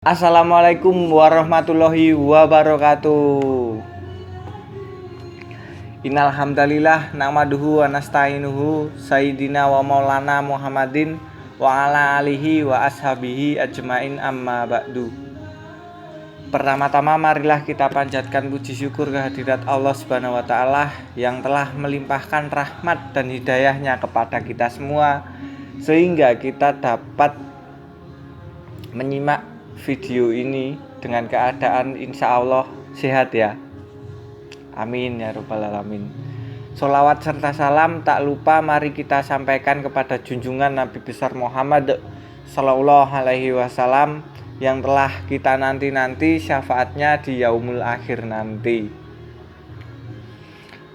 Assalamualaikum warahmatullahi wabarakatuh. Innal hamdalillah nahmaduhu wa nasta'inuhu sayyidina wa maulana Muhammadin wa ala alihi wa ashabihi ajmain amma ba'du. Pertama-tama marilah kita panjatkan puji syukur kehadirat Allah Subhanahu wa taala yang telah melimpahkan rahmat dan hidayahnya kepada kita semua sehingga kita dapat menyimak video ini dengan keadaan insya Allah sehat ya. Amin ya rabbal alamin. Sholawat serta salam tak lupa mari kita sampaikan kepada junjungan Nabi besar Muhammad Sallallahu Alaihi Wasallam yang telah kita nanti-nanti syafaatnya di yaumul akhir nanti.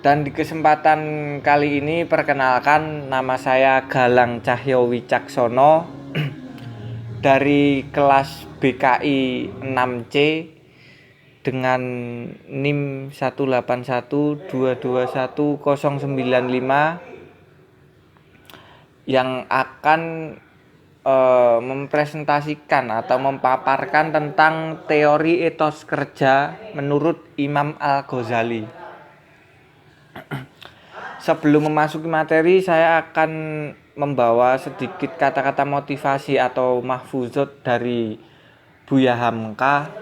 Dan di kesempatan kali ini perkenalkan, nama saya Galang Cahyo Wicaksono dari kelas BKI 6C dengan NIM 181221095 yang akan mempresentasikan atau memaparkan tentang teori etos kerja menurut Imam Al-Ghazali. Sebelum memasuki materi, saya akan membawa sedikit kata-kata motivasi atau mahfuzot dari Buya Hamka,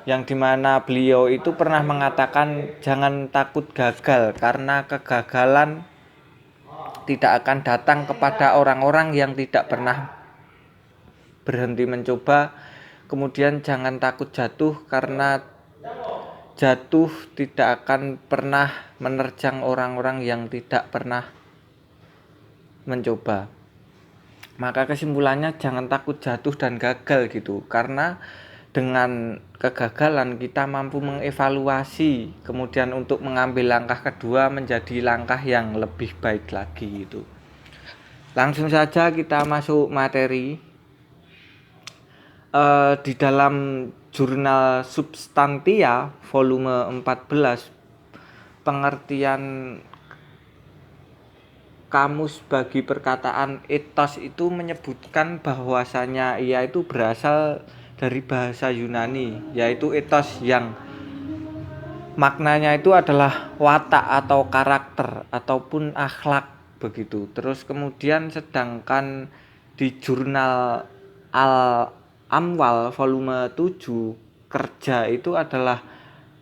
yang dimana beliau itu pernah mengatakan jangan takut gagal karena kegagalan tidak akan datang kepada orang-orang yang tidak pernah berhenti mencoba. Kemudian jangan takut jatuh karena jatuh tidak akan pernah menerjang orang-orang yang tidak pernah mencoba. Maka kesimpulannya jangan takut jatuh dan gagal gitu, karena dengan kegagalan kita mampu mengevaluasi, kemudian untuk mengambil langkah kedua menjadi langkah yang lebih baik lagi gitu. Langsung saja kita masuk materi. Di dalam jurnal Substantia volume 14 pengertian Kamus bagi perkataan etos itu menyebutkan bahwasanya ia itu berasal dari bahasa Yunani, yaitu etos yang maknanya itu adalah watak atau karakter ataupun akhlak begitu. Terus kemudian sedangkan di jurnal Al-Amwal volume 7 kerja itu adalah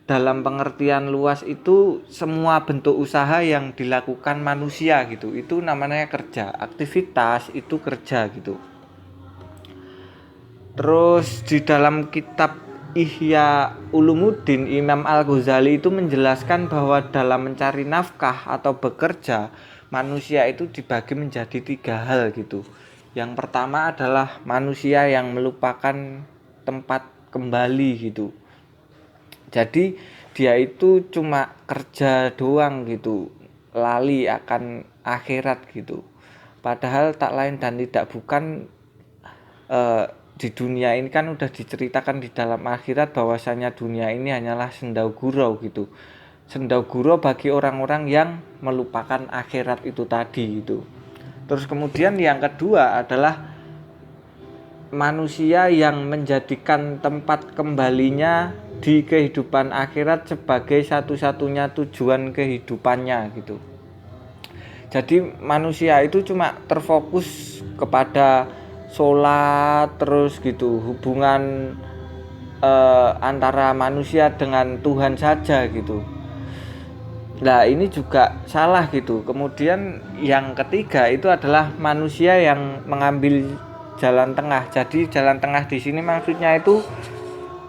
dalam pengertian luas itu semua bentuk usaha yang dilakukan manusia gitu, itu namanya kerja, aktivitas itu kerja gitu. Terus di dalam kitab Ihya Ulumuddin, Imam Al-Ghazali itu menjelaskan bahwa dalam mencari nafkah atau bekerja, manusia itu dibagi menjadi 3 hal gitu. Yang pertama adalah manusia yang melupakan tempat kembali gitu. Jadi dia itu cuma kerja doang gitu, lali akan akhirat gitu. Padahal tak lain dan tidak bukan di dunia ini kan udah diceritakan di dalam akhirat bahwasanya dunia ini hanyalah sendau gurau gitu. Sendau gurau bagi orang-orang yang melupakan akhirat itu tadi gitu. Terus kemudian yang kedua adalah manusia yang menjadikan tempat kembalinya di kehidupan akhirat sebagai satu-satunya tujuan kehidupannya gitu. Jadi manusia itu cuma terfokus kepada sholat terus gitu, hubungan antara manusia dengan Tuhan saja gitu. Nah ini juga salah gitu. Kemudian yang ketiga itu adalah manusia yang mengambil jalan tengah. Jadi jalan tengah di sini maksudnya itu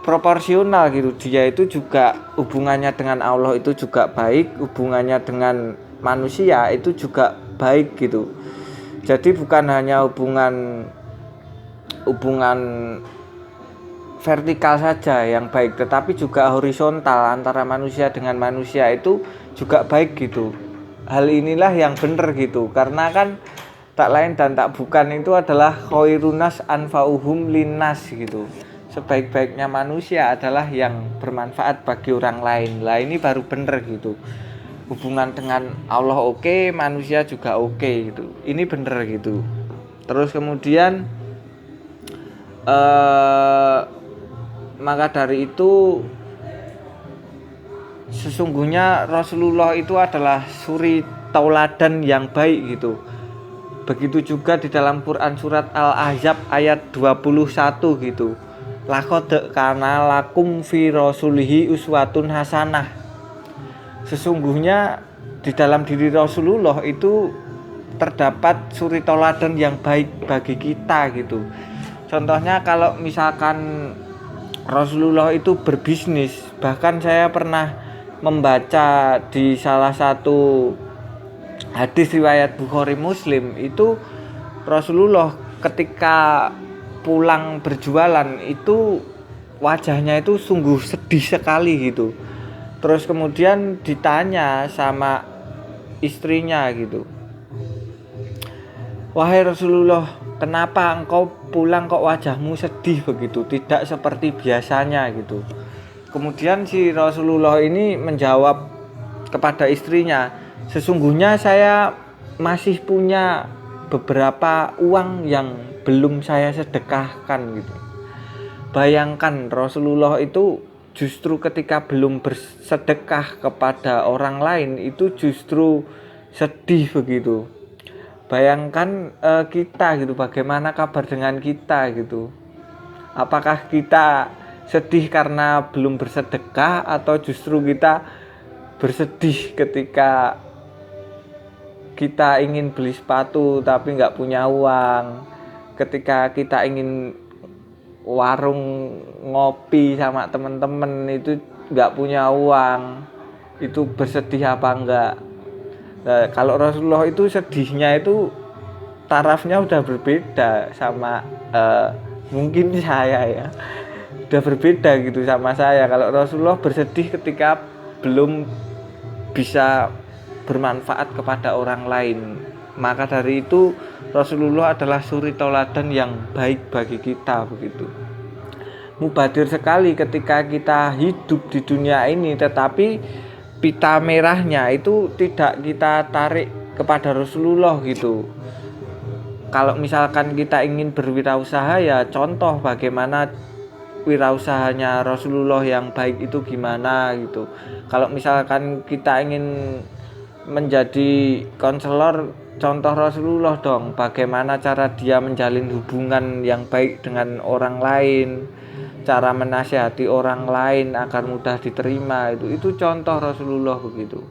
proporsional gitu. Dia itu juga hubungannya dengan Allah itu juga baik, hubungannya dengan manusia itu juga baik gitu. Jadi bukan hanya hubungan vertikal saja yang baik, tetapi juga horizontal antara manusia dengan manusia itu juga baik gitu. Hal inilah yang benar gitu, karena kan tak lain dan tak bukan itu adalah khairunas anfa'uhum linnas gitu. Sebaik-baiknya manusia adalah yang bermanfaat bagi orang lain. Lah ini baru benar gitu. Hubungan dengan Allah oke, manusia juga oke gitu. Ini benar gitu. Terus kemudian Maka dari itu sesungguhnya Rasulullah itu adalah suri tauladan yang baik gitu. Begitu juga di dalam Quran surat Al-Ahzab ayat 21 gitu. Laqad kana lakum fi rasulihi uswatun hasanah. Sesungguhnya di dalam diri Rasulullah itu terdapat suri tauladan yang baik bagi kita gitu. Contohnya kalau misalkan Rasulullah itu berbisnis, bahkan saya pernah membaca di salah satu hadis riwayat Bukhari Muslim itu Rasulullah ketika pulang berjualan itu wajahnya itu sungguh sedih sekali gitu. Terus kemudian ditanya sama istrinya gitu, "Wahai Rasulullah, kenapa engkau pulang kok wajahmu sedih begitu, tidak seperti biasanya gitu?" Kemudian si Rasulullah ini menjawab kepada istrinya, "Sesungguhnya saya masih punya beberapa uang yang belum saya sedekahkan gitu." Bayangkan Rasulullah itu justru ketika belum bersedekah kepada orang lain itu justru sedih begitu. Bayangkan kita gitu, bagaimana kabar dengan kita gitu? Apakah kita sedih karena belum bersedekah atau justru kita bersedih ketika kita ingin beli sepatu tapi nggak punya uang, ketika kita ingin warung ngopi sama teman-teman itu nggak punya uang, itu bersedih apa enggak? Nah, kalau Rasulullah itu sedihnya itu tarafnya udah berbeda sama mungkin saya ya, udah berbeda gitu sama saya. Kalau Rasulullah bersedih ketika belum bisa bermanfaat kepada orang lain. Maka dari itu Rasulullah adalah suri tauladan yang baik bagi kita begitu. Mubadir sekali ketika kita hidup di dunia ini, tetapi pita merahnya itu tidak kita tarik kepada Rasulullah gitu. Kalau misalkan kita ingin berwirausaha ya contoh bagaimana wirausahanya Rasulullah yang baik itu gimana gitu. Kalau misalkan kita ingin menjadi konselor, contoh Rasulullah dong, bagaimana cara dia menjalin hubungan yang baik dengan orang lain, cara menasihati orang lain agar mudah diterima, itu contoh Rasulullah begitu.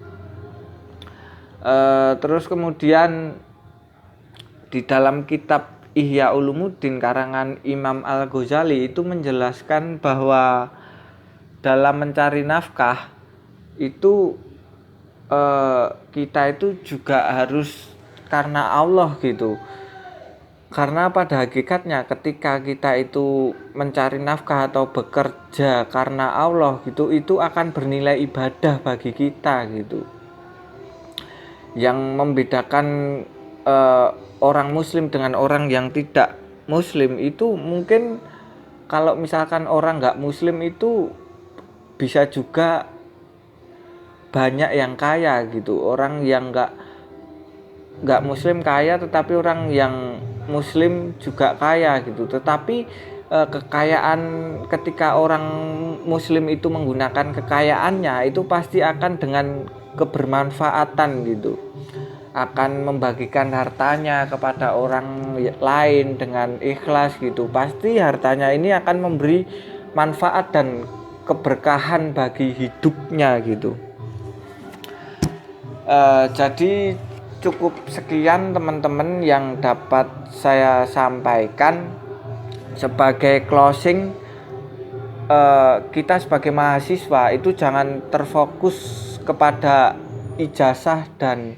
Terus kemudian di dalam kitab Ihya Ulumuddin karangan Imam Al-Ghazali itu menjelaskan bahwa dalam mencari nafkah itu kita itu juga harus karena Allah gitu. Karena pada hakikatnya ketika kita itu mencari nafkah atau bekerja karena Allah gitu, itu akan bernilai ibadah bagi kita gitu. Yang membedakan orang muslim dengan orang yang tidak muslim itu mungkin kalau misalkan orang nggak muslim itu bisa juga banyak yang kaya gitu, orang yang nggak muslim kaya tetapi orang yang muslim juga kaya gitu. Tetapi kekayaan ketika orang muslim itu menggunakan kekayaannya itu pasti akan dengan kebermanfaatan gitu, akan membagikan hartanya kepada orang lain dengan ikhlas gitu. Pasti hartanya ini akan memberi manfaat dan keberkahan bagi hidupnya gitu. Jadi cukup sekian teman-teman yang dapat saya sampaikan sebagai closing. Kita sebagai mahasiswa itu jangan terfokus kepada ijazah dan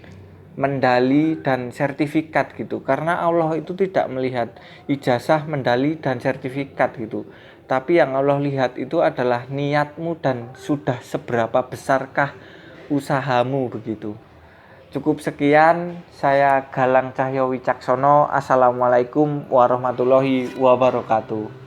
medali dan sertifikat gitu, karena Allah itu tidak melihat ijazah, medali dan sertifikat gitu, tapi yang Allah lihat itu adalah niatmu dan sudah seberapa besarkah usahamu begitu. Cukup sekian, saya Galang Cahyo Wicaksono. Assalamualaikum warahmatullahi wabarakatuh.